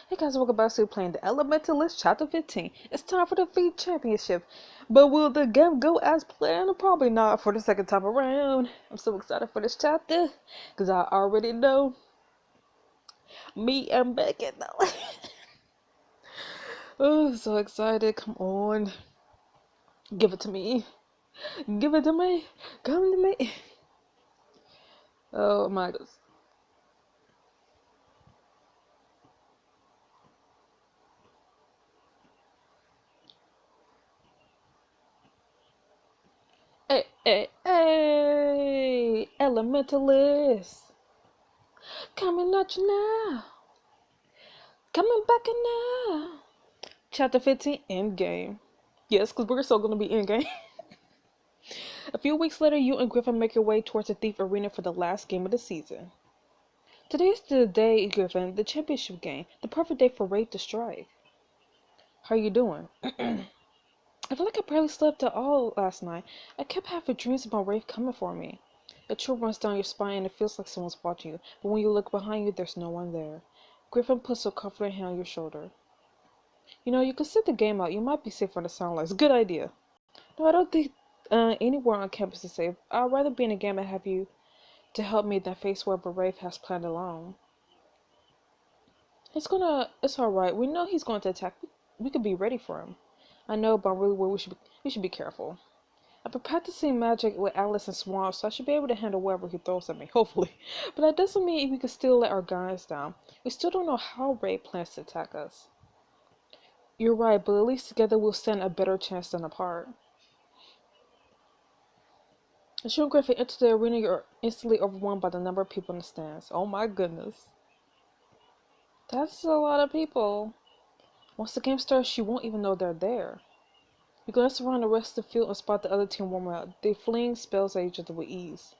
Hey guys, welcome back to playing the Elementalists Chapter 15. It's time for the Feed Championship. But will the game go as planned? Probably not for the second time around. I'm so excited for this chapter, because I already know me and Beckett though. Oh, so excited. Come on. Give it to me. Give it to me. Come to me. Oh my goodness. Hey, hey, hey, Elementalists. Coming at you now. Coming back in now. Chapter 15, Endgame. Yes, because we're still going to be Endgame. A few weeks later, you and Griffin make your way towards the Thief Arena for the last game of the season. Today's the day, Griffin, the championship game. The perfect day for Rafe to strike. How you doing? I feel like I barely slept at all last night. I kept having dreams about Rafe coming for me. A chill runs down your spine and it feels like someone's watching you, but when you look behind you, there's no one there. Griffin puts a comforting hand on your shoulder. You know, you could sit the game out. You might be safe from the sound lights. Good idea. No, I don't think anywhere on campus is safe. I'd rather be in a game and have you to help me than face whatever Rafe has planned alone. It's alright. We know he's going to attack. We could be ready for him. I know, but I'm really worried we should be careful. I've been practicing magic with Alice and Swan, so I should be able to handle whatever he throws at me, hopefully. But that doesn't mean we can still let our guards down. We still don't know how Rafe plans to attack us. You're right, but at least together we'll stand a better chance than apart. As you and Griffin enter the arena, you're instantly overwhelmed by the number of people in the stands. Oh my goodness. That's a lot of people. Once the game starts, you won't even know they're there. You glance around the rest of the field and spot the other team warming up. They fling spells at each other with ease.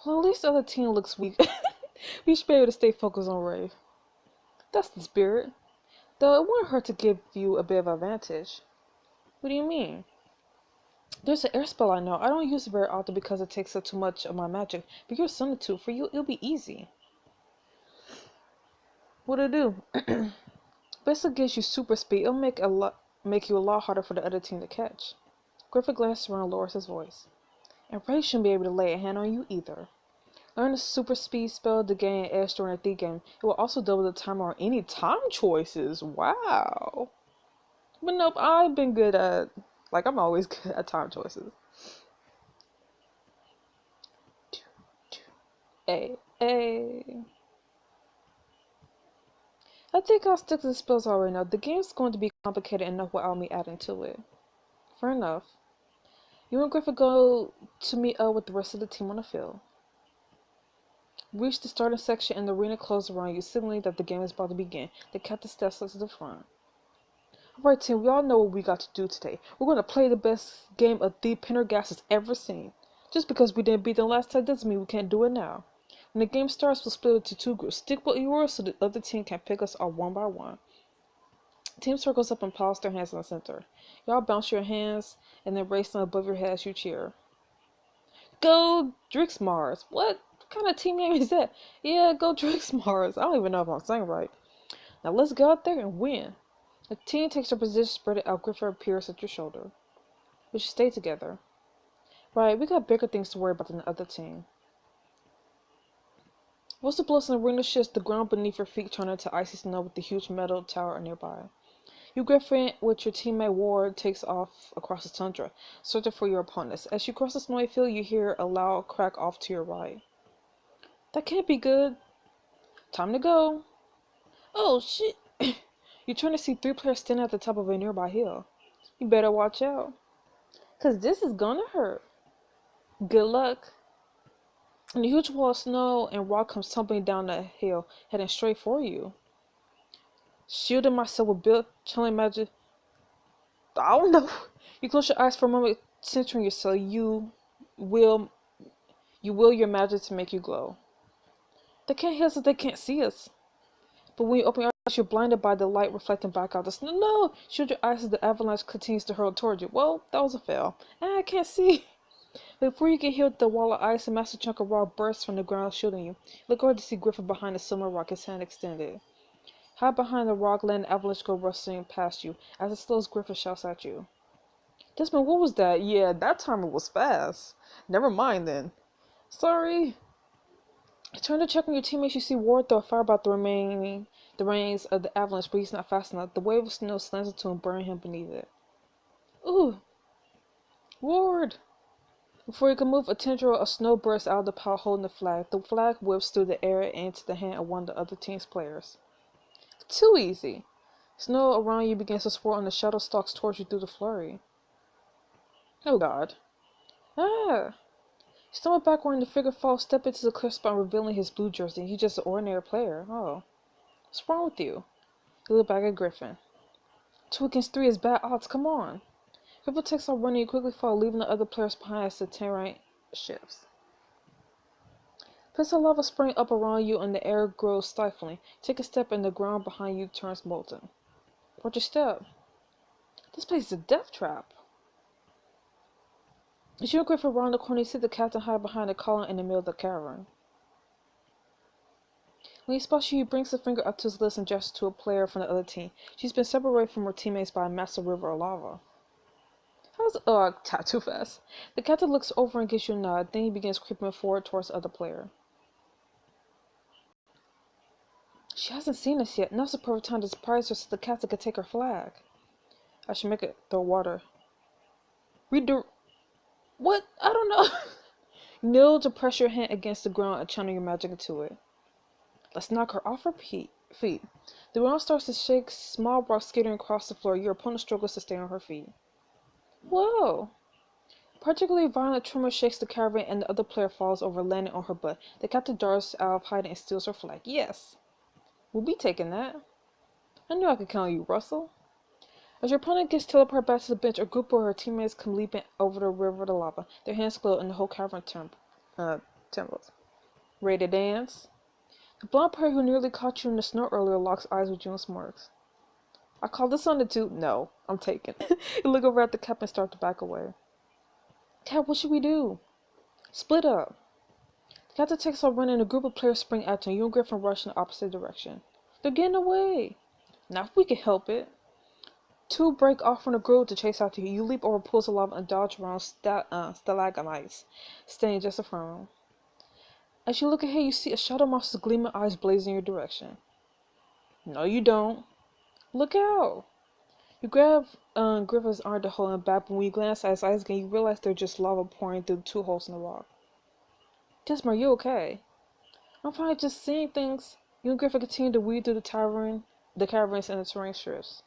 Well, at least the other team looks weak. We should be able to stay focused on Rafe. That's the spirit. Though it wouldn't hurt to give you a bit of advantage. What do you mean? There's an air spell I know. I don't use it very often because it takes up too much of my magic. But you're summoned to. For you, it'll be easy. What'll it do? Basically gives you super speed. It'll make you a lot harder for the other team to catch. Griffin glances around and lowers his voice. And Ray shouldn't be able to lay a hand on you either. Learn the super speed spell to gain edge during a thief game. It will also double the timer on any time choices. Wow. But nope, I've been good at, I'm always good at time choices. Hey, hey. I think I'll stick to the spells already now. The game's going to be complicated enough without me adding to it. Fair enough. You and Griffin go to meet up with the rest of the team on the field. Reach the starting section and the arena closes around you, signaling that the game is about to begin. The captain steps up to the front. Alright team, we all know what we got to do today. We're going to play the best game a Thief Pendergast has ever seen. Just because we didn't beat them last time doesn't mean we can't do it now. When the game starts, we'll split into two groups. Stick with yours so the other team can pick us off one by one. Team circles up and piles their hands in the center. Y'all bounce your hands and then raise them above your head as you cheer. Go Drixmars! What kind of team name is that? Yeah, go Drixmars. I don't even know if I'm saying right. Now let's go out there and win. The team takes their position spread out. Griffin appears at your shoulder. We should stay together. Right, we got bigger things to worry about than the other team. Once the blows in the arena shifts, the ground beneath your feet turns into icy snow with the huge metal tower nearby. You, Griffin, with your teammate Ward, takes off across the tundra, searching for your opponents. As you cross the snowy field, you hear a loud crack off to your right. That can't be good. Time to go. Oh, shit. You turn to see 3 players standing at the top of a nearby hill. You better watch out, 'cause this is gonna hurt. Good luck. And a huge wall of snow and rock comes tumbling down the hill, heading straight for you. Shielding myself with built channeling magic. I don't know. You close your eyes for a moment, centering yourself. You You will your magic to make you glow. They can't hear us if they can't see us. But when you open your eyes, you're blinded by the light reflecting back out the snow. No! Shield your eyes as the avalanche continues to hurl towards you. Well, that was a fail. I can't see. Before you get hit with the wall of ice, a massive chunk of rock bursts from the ground, shielding you. Look over to see Griffin behind the similar rock, his hand extended. Hide behind the rock, letting the avalanche go rustling past you. As it slows, Griffin shouts at you. Desmond, what was that? Yeah, that timer was fast. Never mind then. Sorry. You turn to check on your teammates. You see Ward throw a fireball at the reins of the avalanche, but he's not fast enough. The wave of snow slams into him, burning him beneath it. Ooh! Ward! Before he could move, a tendril of snow bursts out of the pile holding the flag. The flag whips through the air and into the hand of one of the other team's players. Too easy! Snow around you begins to swirl and the shadow stalks towards you through the flurry. Oh god. Ah! You stumble backward and the figure falls, step into the clear spot, revealing his blue jersey. He's just an ordinary player. Oh. What's wrong with you? You look back at Griffin. 2 against 3 is bad odds, come on. Griffin takes off running and quickly falls, leaving the other players behind as the terrain shifts. Pistol lava spring up around you and the air grows stifling. Take a step and the ground behind you turns molten. Watch your step. This place is a death trap. As you and Griffin round the corner, you see the captain hide behind a column in the middle of the cavern. When he spots you, he brings a finger up to his lips and gestures to a player from the other team. She's been separated from her teammates by a massive river of lava. I tapped too fast. The captain looks over and gives you a nod, then he begins creeping forward towards the other player. She hasn't seen us yet. Now's the perfect time to surprise her so the captain can take her flag. I should make it throw water. What? I don't know. Kneel to press your hand against the ground and channel your magic into it. Let's knock her off her feet. The ground starts to shake, small rocks skittering across the floor. Your opponent struggles to stay on her feet. Whoa! Particularly violent tremor shakes the caravan and the other player falls over, landing on her butt. The captain darts out of hiding and steals her flag. Yes! We'll be taking that. I knew I could count on you, Russell. As your opponent gets teleported back to the bench, a group of her teammates come leaping over the river to lava. Their hands glow and the whole cavern trembles. Ready to dance? The blonde player who nearly caught you in the snow earlier locks eyes with you and smirks. I call this on the two? No, I'm taken. You look over at the cap and start to back away. Cap, what should we do? Split up. The captain takes off running and a group of players spring at you. You and Griffin rush in the opposite direction. They're getting away. Now if we can help it. 2 break off from the group to chase after you. You leap over pools of lava and dodge around stalagmites, staying just in front of them. As you look ahead, you see a shadow monster's gleaming eyes blazing in your direction. No, you don't. Look out! You grab Griffin's arm to hold him back, but when you glance at his eyes again, you realize they're just lava pouring through 2 holes in the rock. Desmond, are you okay? I'm fine, just seeing things. You and Griffin continue to weed through the caverns and the terrain strips.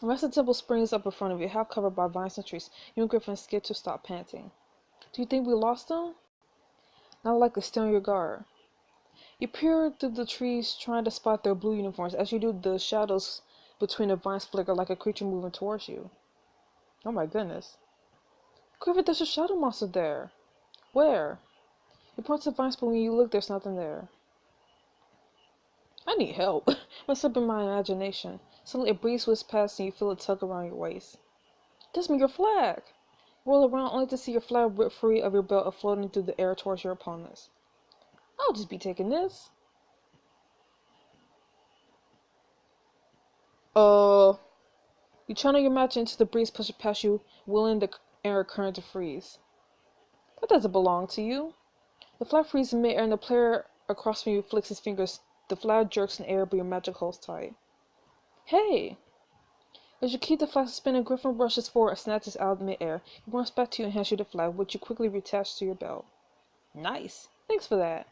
The rest of the temple springs up in front of you, half covered by vines and trees. You and Griffin skid to stop panting. Do you think we lost them? Not likely, stay on your guard. You peer through the trees, trying to spot their blue uniforms. As you do, the shadows between the vines flicker like a creature moving towards you. Oh my goodness. Griffin, there's a shadow monster there. Where? You point to the vines, but when you look, there's nothing there. I need help. Must have been my imagination. Suddenly a breeze whisks past and you feel a tug around your waist. Desmond, your flag! You roll around only to see your flag rip free of your belt and floating through the air towards your opponents. I'll just be taking this. You channel your magic into the breeze pushing past you, willing the air current to freeze. That doesn't belong to you. The flag freezes in mid-air and the player across from you flicks his fingers. The flag jerks in the air, but your magic holds tight. Hey! As you keep the flag spinning, Griffin rushes forward and snatches out of mid-air. He runs back to you and hands you the flag, which you quickly reattach to your belt. Nice! Thanks for that.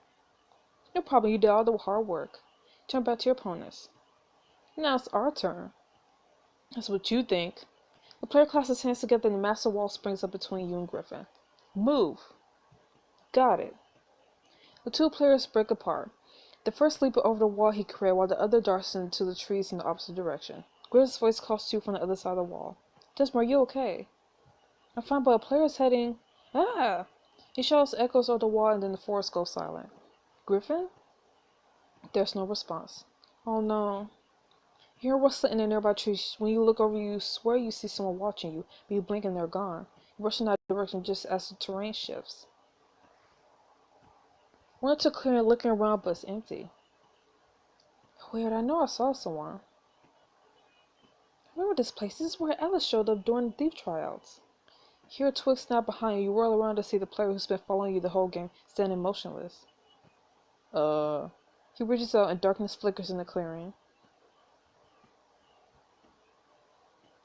No problem, you did all the hard work. Turn back to your opponents. Now it's our turn. That's what you think. The player clasps his hands together and the massive wall springs up between you and Griffin. Move! Got it. The 2 players break apart. The first leaping over the wall he created, while the other darts into the trees in the opposite direction. Griffin's voice calls to you from the other side of the wall. Desmond, are you okay? I'm fine, but a player is heading... Ah! He shouts echoes of the wall and then the forest goes silent. Griffin? There's no response. Oh no. You hear rustling in a nearby tree. When you look over, you swear you see someone watching you, but you blink and they're gone. You rush in that direction just as the terrain shifts. Run to clear and looking around, but it's empty. Weird, I know I saw someone. Remember this place? This is where Alice showed up during the thief tryouts. You hear a twig snap behind you. You whirl around to see the player who's been following you the whole game, standing motionless. He reaches out and darkness flickers in the clearing.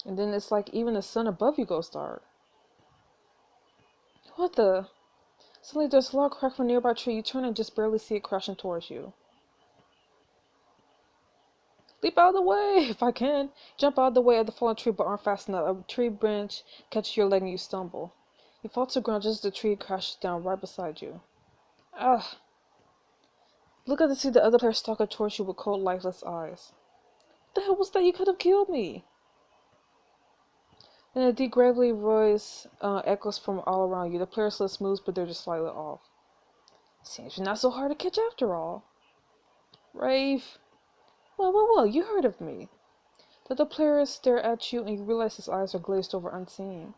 And then it's like even the sun above you goes dark. What the? Suddenly there's a loud crack from a nearby tree. You turn and just barely see it crashing towards you. Leap out of the way, if I can. Jump out of the way of the fallen tree, but aren't fast enough. A tree branch catches your leg and you stumble. You fall to the ground just as the tree crashes down right beside you. Ah! Look up to see the other player stalking towards you with cold, lifeless eyes. What the hell was that? You could have killed me. Then a deep, gravelly voice echoes from all around you. The player's lips moves, but they're just slightly off. Seems you're not so hard to catch after all. Rafe. Well, you heard of me. The other players stare at you and you realize his eyes are glazed over unseen.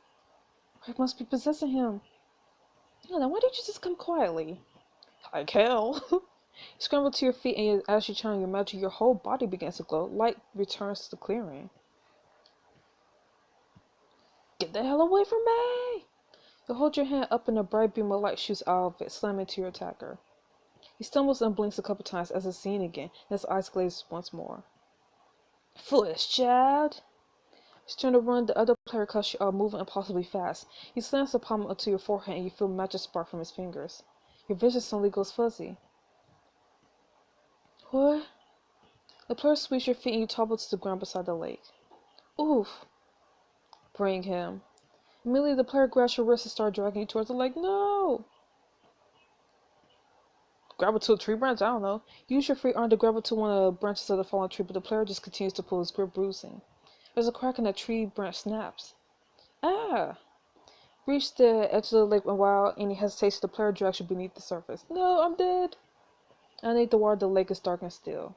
Rafe must be possessing him. No, then why didn't you just come quietly? Like hell. You scramble to your feet and as you channel your magic, your whole body begins to glow. Light returns to the clearing. Get the hell away from me! You hold your hand up and a bright beam of light shoots out of it, slamming to your attacker. He stumbles and blinks a couple times as it's seen again, and his eyes glaze once more. Foolish child! You turn to run, the other player cuts you out, moving impossibly fast. He slams the palm onto your forehead and you feel magic spark from his fingers. Your vision suddenly goes fuzzy. What? The player sweeps your feet and you topple to the ground beside the lake. Oof! Bring him. Immediately the player grabs your wrist and starts dragging you towards the lake. No! Grab it to a tree branch? I don't know. Use your free arm to grab it to one of the branches of the fallen tree, but the player just continues to pull his grip, bruising. There's a crack and the tree branch snaps. Ah! Reach the edge of the lake and while any hesitation, the player drags you beneath the surface. No, I'm dead! Underneath the water, the lake is dark and still.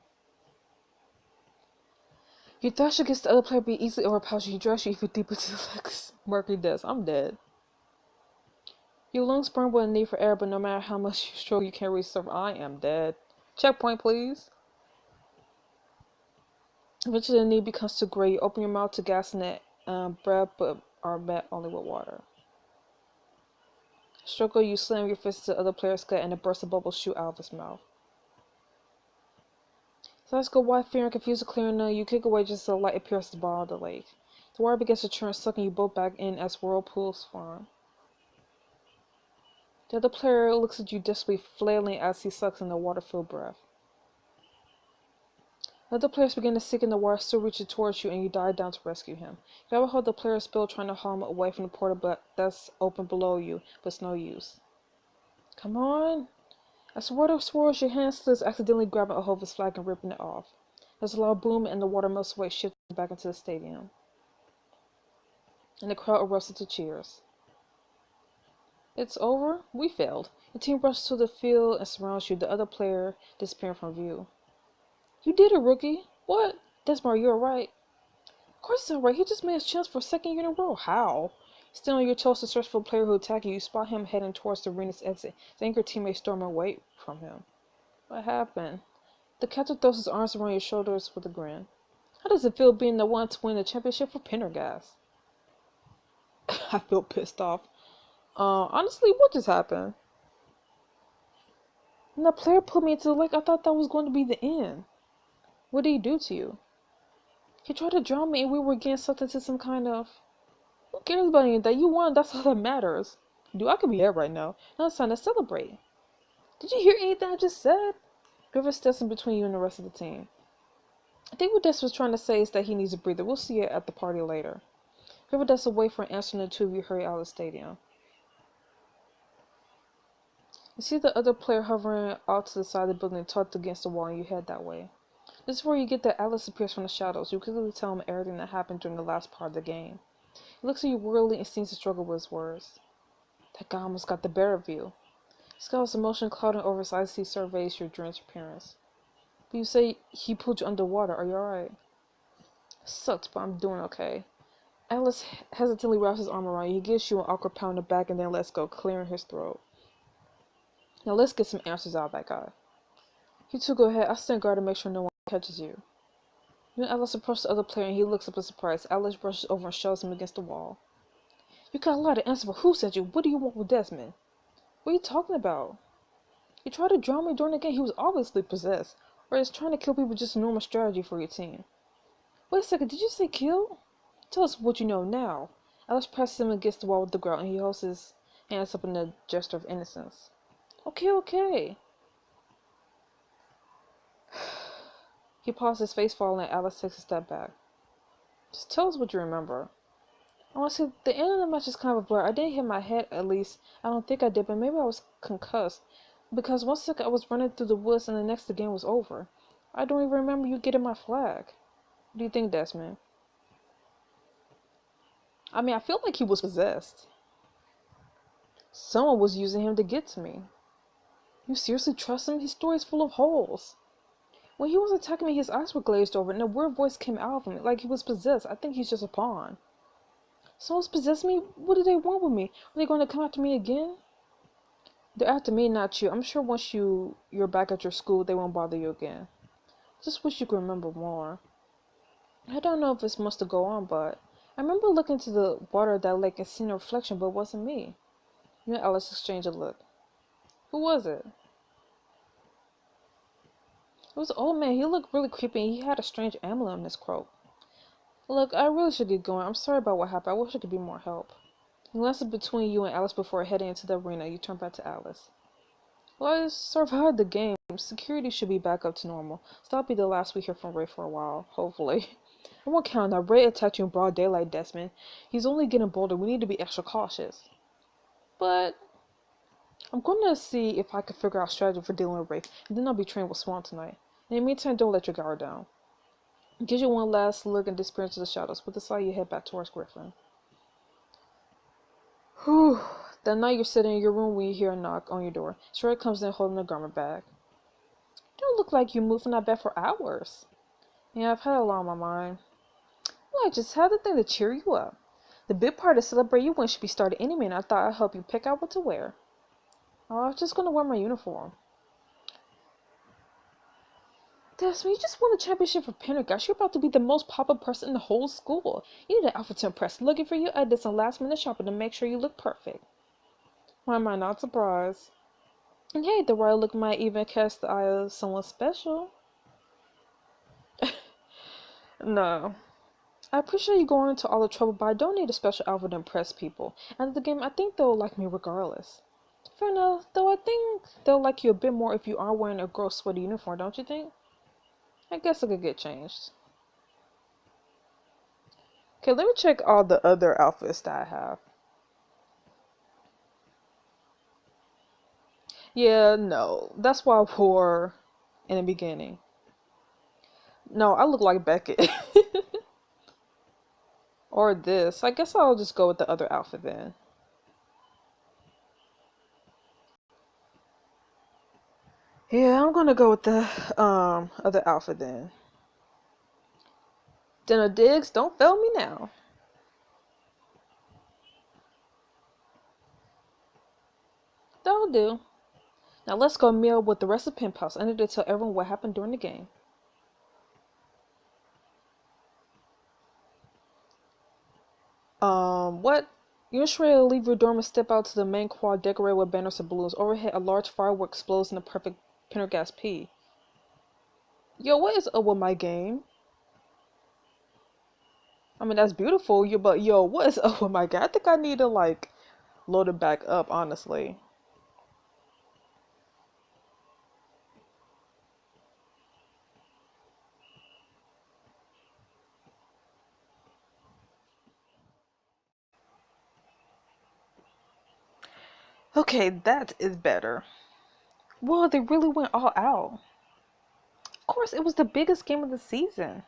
You thrash against the other player, but easily overpowers you. He drags you even deeper to the lake's murky depths. I'm dead. Your lungs burn with a need for air, but no matter how much you struggle, you can't reach the surface. I am dead. Checkpoint, please. Eventually, the need becomes too great. You open your mouth to gas net breath, but are met only with water. Struggle, you slam your fist to the other player's gut, and a burst of bubbles shoot out of his mouth. So let's go wide, fear and confused, clearing you kick away just as the light appears at the bottom of the lake. The water begins to churn, sucking you both back in as whirlpools form. The other player looks at you desperately, flailing as he sucks in the water-filled breath. The other players begin to sink in the water, still reaching towards you, and you dive down to rescue him. You grab a hold of the player's bill, trying to haul him away from the portal that's open below you, but it's no use. Come on! As the water swirls, your hand slips, accidentally grabbing a hold of his flag and ripping it off. There's a loud boom, and the water melts away, shifting back into the stadium. And the crowd erupts into cheers. It's over? We failed. The team rushes to the field and surrounds you, the other player disappearing from view. You did it, rookie. What? Desmar, you're right. Of course he's alright. He just made his chance for a second year in a row. How? Still on your toes to search for a player who attacked you. You spot him heading towards the arena's exit. His angry teammates storm away from him. What happened? The catcher throws his arms around your shoulders with a grin. How does it feel being the one to win the championship for Pendergast? I feel pissed off. Honestly, what just happened? When the player pulled me into the lake, I thought that was going to be the end. What did he do to you? He tried to drown me and we were getting sucked into some kind of... Who cares about any of that? You won, that's all that matters. Dude, I could be here right now. Now it's time to celebrate. Did you hear anything I just said? Griffin steps in between you and the rest of the team. I think what Des was trying to say is that he needs a breather. We'll see it at the party later. Griffin doesn't wait for an answer and the two of you hurry out of the stadium. You see the other player hovering out to the side of the building, tucked against the wall, and you head that way. This is where you get that Alice appears from the shadows. You quickly tell him everything that happened during the last part of the game. He looks at you wearily and seems to struggle with his words. That guy almost got the better of you. Scout's emotion clouding over his eyes, he surveys your drenched appearance. But you say he pulled you underwater. Are you alright? Sucks, but I'm doing okay. Alice hesitantly wraps his arm around you. He gives you an awkward pound in the back and then lets go, clearing his throat. Now let's get some answers out of that guy. You two go ahead. I'll stand guard to make sure no one catches you. You and Alice approach the other player and he looks up in surprise. Alice brushes over and shoves him against the wall. You got a lot to answer for. Who sent you? What do you want with Desmond? What are you talking about? He tried to drown me during the game. He was obviously possessed. Or is trying to kill people just a normal strategy for your team? Wait a second, did you say kill? Tell us what you know now. Alice presses him against the wall with the ground and he holds his hands up in a gesture of innocence. Okay. He pauses, his face falling, and Alice takes a step back. Just tell us what you remember. Honestly, the end of the match is kind of a blur. I didn't hit my head, at least. I don't think I did, but maybe I was concussed. Because one second I was running through the woods and the next the game was over. I don't even remember you getting my flag. What do you think, Desmond? I mean, I feel like he was possessed. Someone was using him to get to me. You seriously trust him? His story is full of holes. When he was attacking me, his eyes were glazed over and a weird voice came out of him, like he was possessed. I think he's just a pawn. Someone's possessed me? What do they want with me? Are they going to come after me again? They're after me, not you. I'm sure once you're back at your school, they won't bother you again. Just wish you could remember more. I don't know if it's much to go on, but I remember looking into the water of that lake and seeing a reflection, but it wasn't me. You and Alice exchanged a look. Who was it? It was an old man. He looked really creepy and he had a strange amulet on his cloak. Look, I really should get going. I'm sorry about what happened. I wish I could be more help. He glances between you and Alice before heading into the arena. You turn back to Alice. Well, I survived the game. Security should be back up to normal. So that'll be the last we hear from Ray for a while, hopefully. I won't count on that. Ray attacked you in broad daylight, Desmond. He's only getting bolder. We need to be extra cautious. But I'm going to see if I can figure out a strategy for dealing with Ray, and then I'll be trained with Swan tonight. In the meantime, don't let your guard down. Gives you one last look and disappears into the shadows. With a sigh, you head back towards Griffin. Whew. That night you're sitting in your room when you hear a knock on your door. Sherry comes in holding a garment bag. You don't look like you moved from that bed for hours. Yeah, I've had a lot on my mind. Well, I just had the thing to cheer you up. The big party to celebrate you win should be started any minute. I thought I'd help you pick out what to wear. Oh, I was just going to wear my uniform. Desmond, you just won the championship for Pendergast. You're about to be the most popular person in the whole school. You need an outfit to impress. Looking for you, I did some last minute shopping to make sure you look perfect. Why am I not surprised? And hey, the royal look might even catch the eye of someone special. No. I appreciate you going into all the trouble, but I don't need a special outfit to impress people. And the game, I think they'll like me regardless. Fair enough, though I think they'll like you a bit more if you are wearing a girl sweaty uniform, don't you think? I guess I could get changed. Okay, let me check all the other outfits that I have. Yeah, no. That's why I wore in the beginning. No, I look like Beckett. Or this. I guess I'll just go with the other outfit then. Yeah, I'm gonna go with the other outfit then. Dinner Diggs, don't fail me now. That'll do. Now let's go meal with the rest of Pen Pals. I need to tell everyone what happened during the game. What? You and Shreya leave your dorm and step out to the main quad decorated with banners and balloons. Overhead, a large firework explodes in a perfect Pendergast P. Yo, what is up with my game? I mean, that's beautiful, but yo, what is up with my game? I think I need to, like, load it back up, honestly. Okay, that is better. Well, they really went all out. Of course, it was the biggest game of the season.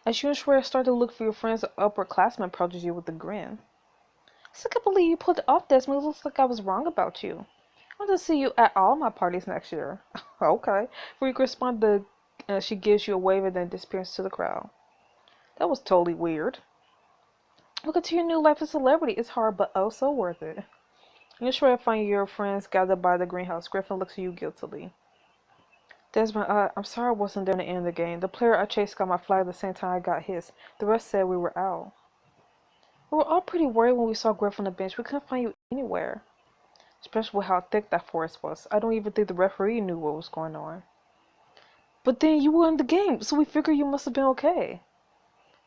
As you and Shreya start to look for your friends, upperclassmen approaches you with a grin. I can't believe you pulled it off, Desmond. It looks like I was wrong about you. I want to see you at all my parties next year. Okay. Before you can respond, she gives you a wave and then disappears to the crowd. That was totally weird. Welcome to your new life as a celebrity. It's hard, but oh so worth it. You're sure to find your friends gathered by the greenhouse. Griffin looks at you guiltily. Desmond, I'm sorry I wasn't there to end the game. The player I chased got my flag at the same time I got his. The rest said we were out. We were all pretty worried when we saw Griff on the bench. We couldn't find you anywhere. Especially with how thick that forest was. I don't even think the referee knew what was going on. But then you were in the game, so we figured you must have been okay.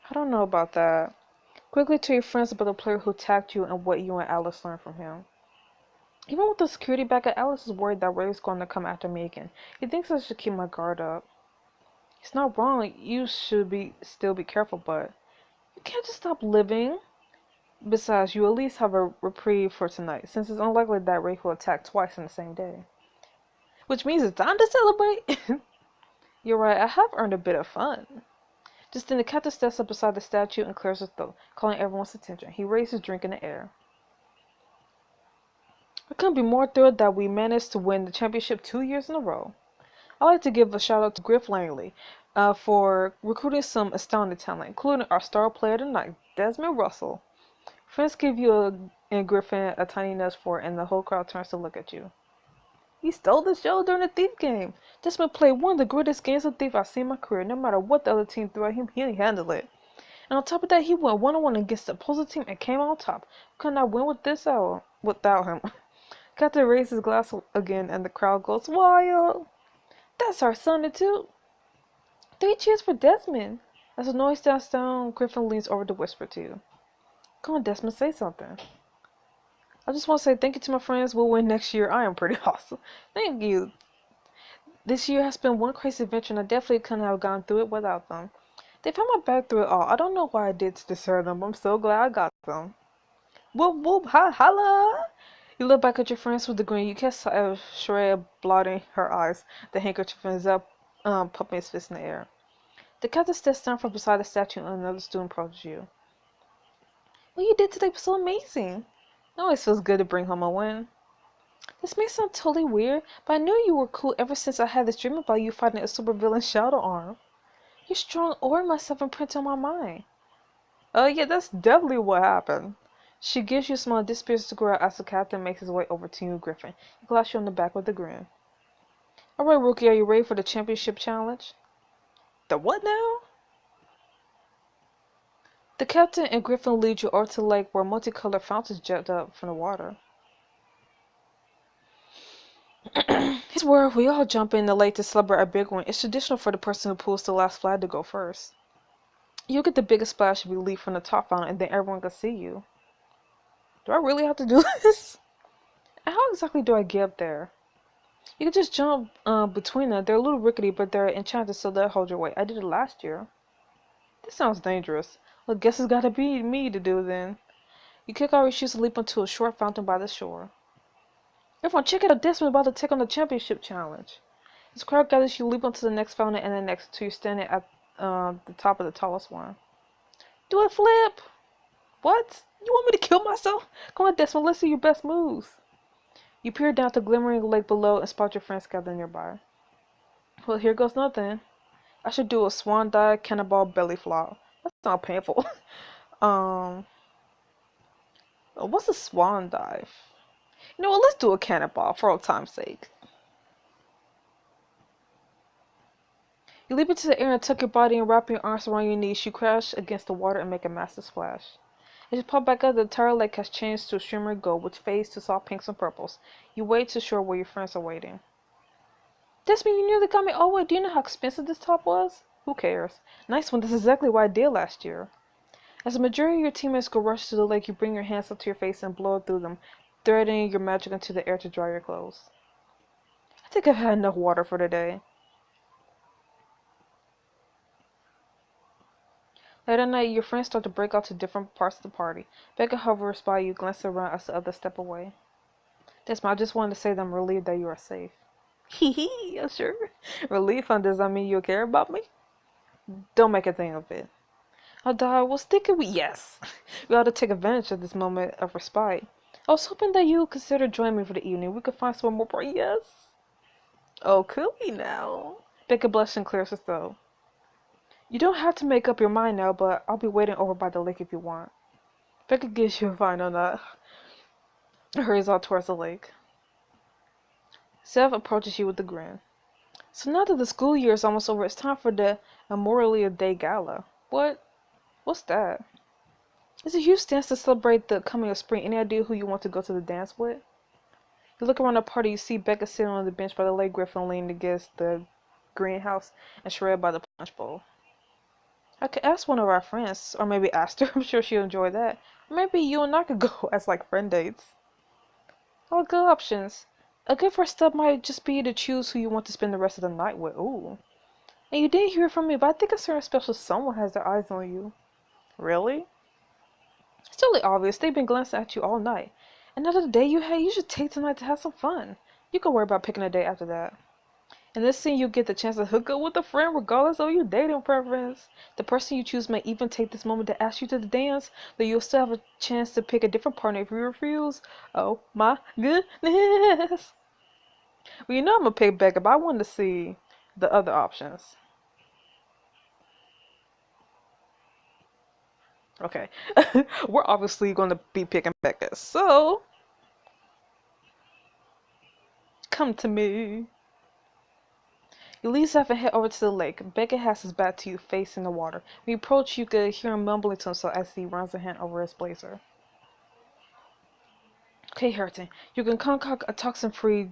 I don't know about that. Quickly tell your friends about the player who attacked you and what you and Alice learned from him. Even with the security back at Alice is worried that Ray's going to come after me again. He thinks I should keep my guard up. He's not wrong. You should still be careful, but you can't just stop living. Besides, you at least have a reprieve for tonight, since it's unlikely that Ray will attack twice in the same day. Which means it's time to celebrate. You're right, I have earned a bit of fun. Just then the captain steps up beside the statue and clears his throat, calling everyone's attention. He raised his drink in the air. I couldn't be more thrilled that we managed to win the championship 2 years in a row. I'd like to give a shout out to Griff Langley for recruiting some astounding talent, including our star player tonight, Desmond Russell. Friends give you and Griffin a tiny nudge for it, and the whole crowd turns to look at you. He stole the show during the Thief game. Desmond played one of the greatest games of Thief I've seen in my career. No matter what the other team threw at him, he handled it. And on top of that, he went one-on-one against the opposing team and came on top. Could not win with this out without him. Captain raises his glass again, and the crowd goes wild. That's our son too. 3 cheers for Desmond. As the noise dies down, Griffin leans over to whisper to you. Come on, Desmond, say something. I just want to say thank you to my friends. We'll win next year. I am pretty awesome. Thank you. This year has been one crazy adventure, and I definitely couldn't have gone through it without them. They've had my back through it all. I don't know why I did to deserve them, but I'm so glad I got them. Whoop whoop, holla! You look back at your friends with the grin. You catch Shreya blotting her eyes. The handkerchief ends up pumping his fist in the air. The captain steps down from beside the statue, and another student approaches you. What you did today was so amazing. It always feels good to bring home a win. This may sound totally weird, but I knew you were cool ever since I had this dream about you fighting a supervillain Shadow Arm. Your strong aura must have imprinted on my mind. Oh yeah, that's definitely what happened. She gives you a small disappears to grow as the captain makes his way over to you, Griffin. He claps you on the back with a grin. Alright, Rookie, are you ready for the championship challenge? The what now? The captain and Griffin lead you over to the lake where multicolored fountains jet up from the water. It's where we all jump in the lake to celebrate a big one. It's traditional for the person who pulls the last flag to go first. You'll get the biggest splash if you leap from the top fountain, and then everyone can see you. Do I really have to do this? How exactly do I get up there? You can just jump between them. They're a little rickety, but they're enchanted, so they'll hold your weight. I did it last year. This sounds dangerous. Well, guess it's gotta be me to do then. You kick off your shoes and leap into a short fountain by the shore. Everyone, check it out. Desmond about to take on the championship challenge. As the crowd gathers, you leap onto the next fountain and the next until you're standing at the top of the tallest one. Do a flip! What? You want me to kill myself? Come on, Desmond, let's see your best moves. You peer down at the glimmering lake below and spot your friends gathered nearby. Well, here goes nothing. I should do a swan dive, cannonball, belly flop. That's not painful. What's a swan dive? You know what, let's do a cannonball for old time's sake. You leap into the air and tuck your body and wrap your arms around your knees. You crash against the water and make a massive splash. As you pop back up, the entire lake has changed to a shimmering gold, which fades to soft pinks and purples. You wade to shore where your friends are waiting. Desmond, you nearly got me all wet. Do you know how expensive this top was? Who cares? Nice one. This is exactly what I did last year. As the majority of your teammates go rush to the lake, you bring your hands up to your face and blow through them, threading your magic into the air to dry your clothes. I think I've had enough water for today. Later at night, your friends start to break out to different parts of the party. Becca hovers by you, glancing around as the others step away. Desmond, I just wanted to say that I'm relieved that you are safe. Hee hee, yeah, sure. Relief, does that mean you care about me? Don't make a thing of it. I was thinking yes. We ought to take advantage of this moment of respite. I was hoping that you would consider joining me for the evening. We could find some more party. Yes. Oh, could we now? Becca blushed and clears her throat. You don't have to make up your mind now, but I'll be waiting over by the lake if you want. Becca gives you a final nod and hurries out towards the lake. Seth approaches you with a grin. So now that the school year is almost over, it's time for the Memorial Day Gala. What? What's that? It's a huge dance to celebrate the coming of spring. Any idea who you want to go to the dance with? You look around the party, you see Becca sitting on the bench by the lake, Griffin leaning against the greenhouse, and Shred by the punch bowl. I could ask one of our friends, or maybe Aster. I'm sure she'll enjoy that. Or maybe you and I could go as like friend dates. All good options. A good first step might just be to choose who you want to spend the rest of the night with. Ooh. And you didn't hear from me, but I think a certain special someone has their eyes on you. Really? It's totally obvious. They've been glancing at you all night. Another day you should take tonight to have some fun. You can worry about picking a day after that. In this scene, you get the chance to hook up with a friend regardless of your dating preference. The person you choose may even take this moment to ask you to the dance, though you'll still have a chance to pick a different partner if you refuse. Oh my goodness. Well, you know I'm gonna pick Becca, but I wanted to see the other options. Okay. We're obviously going to be picking Becca, so come to me. You leave Seth and head over to the lake. Becca has his back to you, facing the water. When you approach, you could hear him mumbling to himself as he runs a hand over his blazer. Okay, Harrington, you can concoct a toxin-free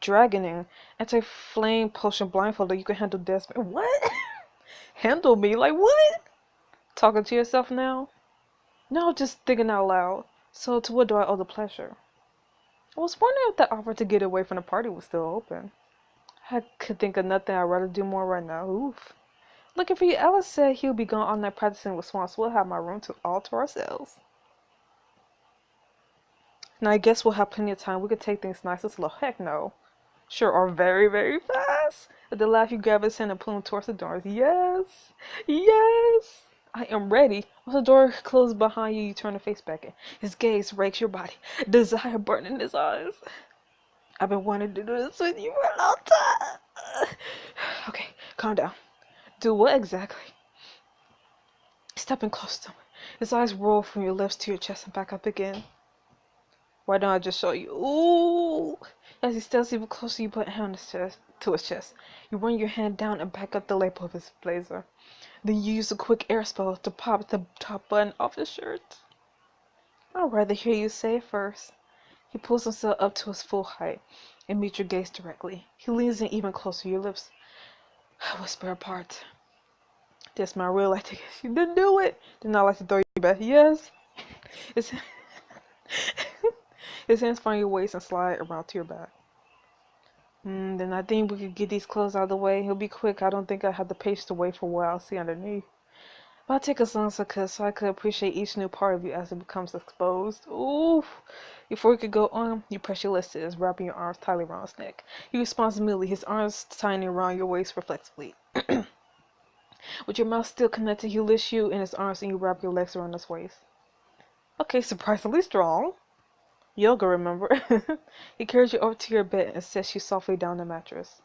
dragoning anti-flame potion blindfolded. You can handle Desmond. What? Handle me? Like what? Talking to yourself now? No, just thinking out loud. So, to what do I owe the pleasure? I was wondering if that offer to get away from the party was still open. I could think of nothing I'd rather do more right now. Oof. Looking for you. Alice said he'll be gone all night practicing with Swan, so we'll have my room all to ourselves. Now I guess we'll have plenty of time. We could take things nice and slow. Heck no. Sure, or very, very fast. With the laugh, you grab his hand and pull him towards the doors. Yes. Yes. I am ready. Once the door closes behind you, you turn to face Beckett. His gaze rakes your body. Desire burning in his eyes. I've been wanting to do this with you for a long time. Okay, calm down. Do what exactly? Stepping close to him. His eyes roll from your lips to your chest and back up again. Why don't I just show you? Ooh! As he steps even closer, you put a hand to his chest. You run your hand down and back up the lapel of his blazer. Then you use a quick air spell to pop the top button off his shirt. I'd rather hear you say it first. He pulls himself up to his full height and meets your gaze directly. He leans in even closer. Your lips whisper apart. That's my real like to kiss you. Didn't do it. Did not like to throw you back. Yes. His hands find your waist and slide around to your back. Then I think we could get these clothes out of the way. He'll be quick. I don't think I have the patience to wait for what I'll see underneath. But I'll take as long as I could so I could appreciate each new part of you as it becomes exposed. Ooh. Before we could go on, you press your lips to his, wrapping your arms tightly around his neck. He responds immediately, his arms tightening around your waist reflexively. With your mouth still connected, he lifts you in his arms and you wrap your legs around his waist. Okay, surprisingly strong. Yoga, remember? He carries you over to your bed and sets you softly down the mattress.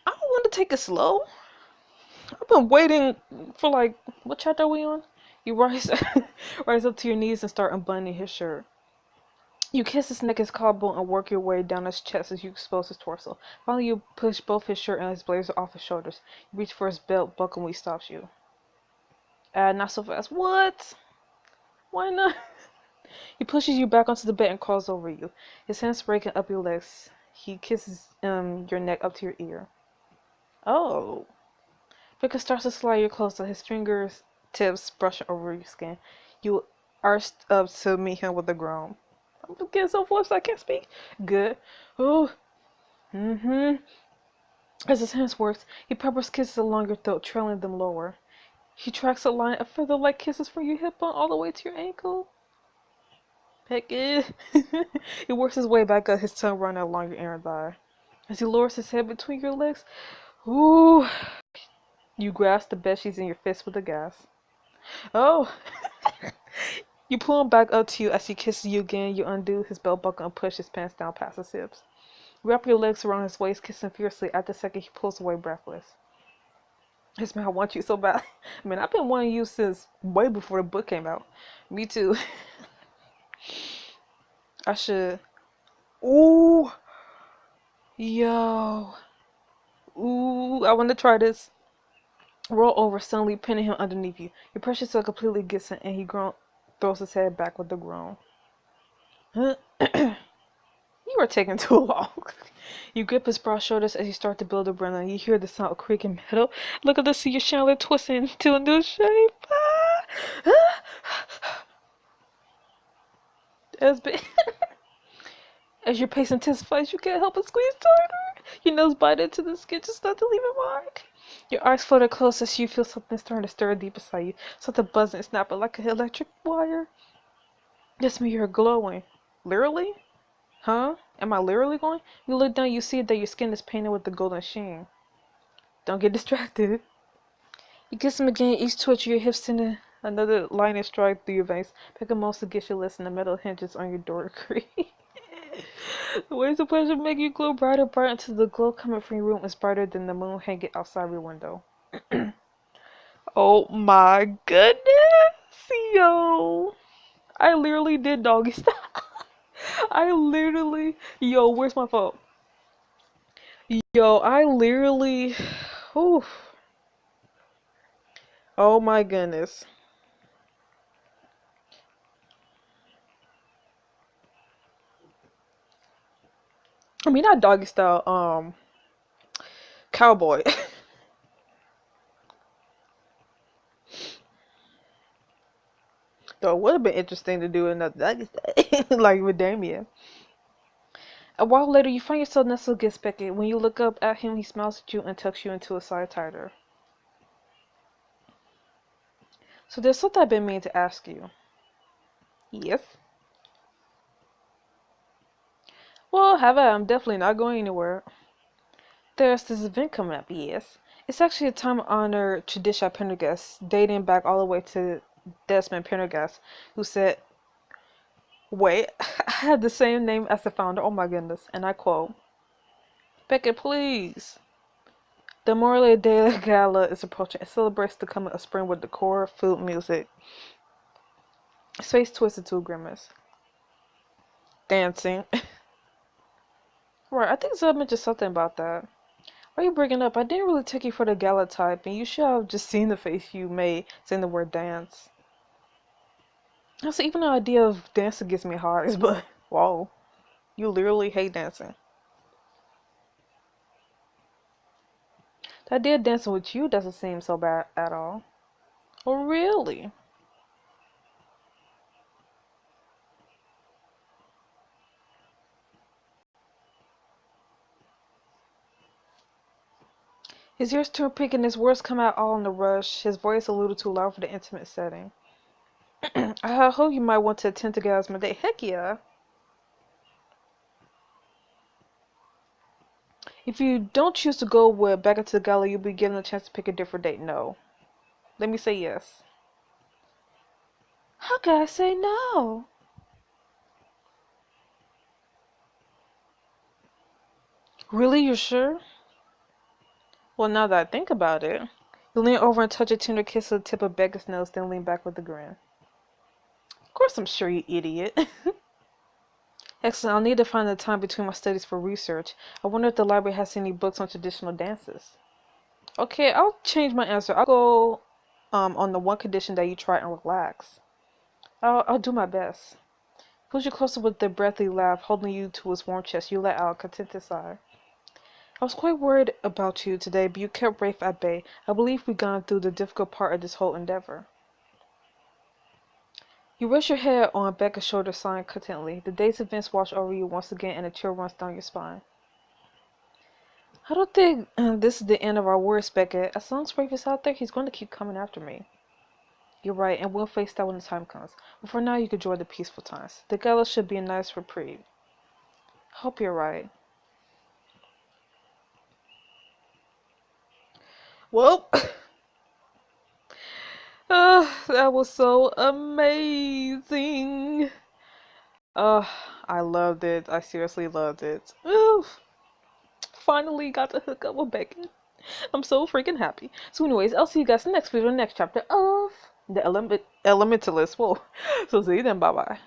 I don't want to take it slow. I've been waiting for like, what chapter are we on? You rise up to your knees and start unbuttoning his shirt. You kiss his neck, his collarbone, and work your way down his chest as you expose his torso. Finally, you push both his shirt and his blazer off his shoulders. You reach for his belt buckle when he stops you. Not so fast. What? Why not? He pushes you back onto the bed and crawls over you. His hands breaking up your legs. He kisses your neck up to your ear. Oh. Becca starts to slide your clothes so his fingers tips brushing over your skin. You arched up to meet him with a groan. I'm getting so flushed I can't speak. Good. Oh. As his hands works, he peppers kisses along your throat, trailing them lower. He tracks a line of feather-like kisses from your hip bone all the way to your ankle. Beckett. He works his way back up, his tongue running along your inner thigh. As he lowers his head between your legs, ooh, You grasp the bedsheets in your fist with a gas. Oh! You pull him back up to you as he kisses you again. You undo his belt buckle and push his pants down past his hips. Wrap your legs around his waist, kissing fiercely. At the second, he pulls away breathless. Yes, man, I want you so bad. Man, I've been wanting you since way before the book came out. Me too. I should. Ooh. Yo. Ooh, I want to try this. Roll over, suddenly pinning him underneath you. Your pressure so completely gets in, and he throws his head back with a groan. You are taking too long. You grip his broad shoulders as you start to build a brand. You hear the sound of creaking metal. Look at the sea your chandelier twisting into a new shape. As big. As your pace intensifies, you can't help but squeeze tighter. Your nose bite into the skin just not to leave a mark. Your eyes flutter close as you feel something starting to stir deep inside you. Something buzzing and snapping like an electric wire. Yes, me, you're glowing. Literally? Huh? Am I literally glowing? You look down, you see that your skin is painted with the golden sheen. Don't get distracted. You kiss him again, each twitch of your hips sending another lightning strike through your veins. Pick a most gets you listen, the metal hinges on your door creak. The waves of pleasure make you glow brighter, brighter until the glow coming from your room is brighter than the moon hanging outside your window. Oh my goodness, yo! I literally did doggy style. Yo, where's my phone? Yo, I literally, oof. Oh my goodness. I mean, not doggy style, cowboy. Though it would have been interesting to do another doggy style, like with Damien. A while later, you find yourself nestled against Beckett. When you look up at him, he smiles at you and tucks you into a side tighter. So there's something I've been meaning to ask you. Yes? Well, have I? I'm definitely not going anywhere. There's this event coming up, yes. It's actually a time-honored tradition at Pendergast, dating back all the way to Desmond Pendergast, who said, wait, I have the same name as the founder, oh my goodness, and I quote, Beckett, please. The Memorial Day Gala is approaching. It celebrates the coming of spring with decor, food, music. His face twisted to a grimace. Dancing. Right, I think Zeb mentioned something about that. Why are you bringing up? I didn't really take you for the gala type, and you should have just seen the face you made saying the word dance. Also, even the idea of dancing gives me highs, but whoa, you literally hate dancing. The idea of dancing with you doesn't seem so bad at all. Oh, really? His ears turn pink and his words come out all in a rush, his voice a little too loud for the intimate setting. I hope you might want to attend to guys my day. Heck yeah. If you don't choose to go with back into the gala, you'll be given a chance to pick a different date. No. Let me say yes. How can I say no? Really, you're sure? Well, now that I think about it, you lean over and touch a tender kiss to the tip of Becca's nose, then lean back with a grin. Of course I'm sure, you idiot. Excellent, I'll need to find the time between my studies for research. I wonder if the library has any books on traditional dances. Okay, I'll change my answer. I'll go on the one condition that you try and relax. I'll do my best. Pulls you closer with the breathy laugh, holding you to his warm chest. You let out a contented sigh. I was quite worried about you today, but you kept Rafe at bay. I believe we've gone through the difficult part of this whole endeavor. You rest your head on Becca's shoulder, sighing contentedly. The day's events wash over you once again, and a chill runs down your spine. I don't think this is the end of our worries, Becca. As long as Rafe is out there, he's going to keep coming after me. You're right, and we'll face that when the time comes. But for now, you can enjoy the peaceful times. The gala should be a nice reprieve. Hope you're right. Well, That was so amazing. Uh, I loved it. I seriously loved it. Oof. Finally got to hook up with Beckett. I'm so freaking happy. So anyways, I'll see you guys next video, next chapter of the Elementalists. Whoa. So see you then. Bye bye.